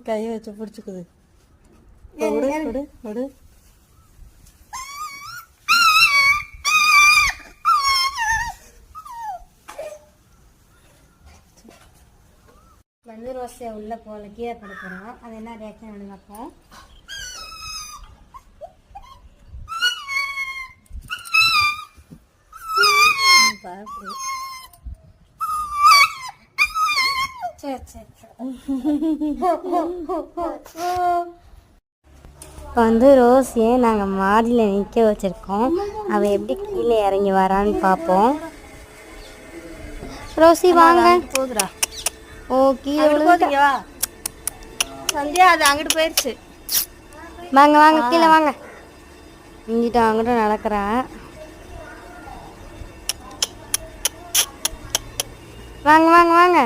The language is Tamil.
கையை வச்சு பிடிச்சிக்குது. விடு விடு விடு. வந்து ரோஸை உள்ள போல கீழே போட போகிறோம். அது என்ன ரியாக்ஷன் விடுங்க. அப்போ சரி சரி இப்போ வந்து ரோஸையை நாங்கள் மாடியில் நிற்க வச்சுருக்கோம். அவள் எப்படி கீழே இறங்கி வரான்னு பார்ப்போம். ரோசி வாங்க. போகுதுடா. ஓ கீழே போதுங்க. சந்தியா அது அங்கிட்டு போயிடுச்சு. வாங்க வாங்க கீழே வாங்க. இங்கிட்ட அங்கிட்ட நடக்கிறா. வாங்க வாங்க வாங்க.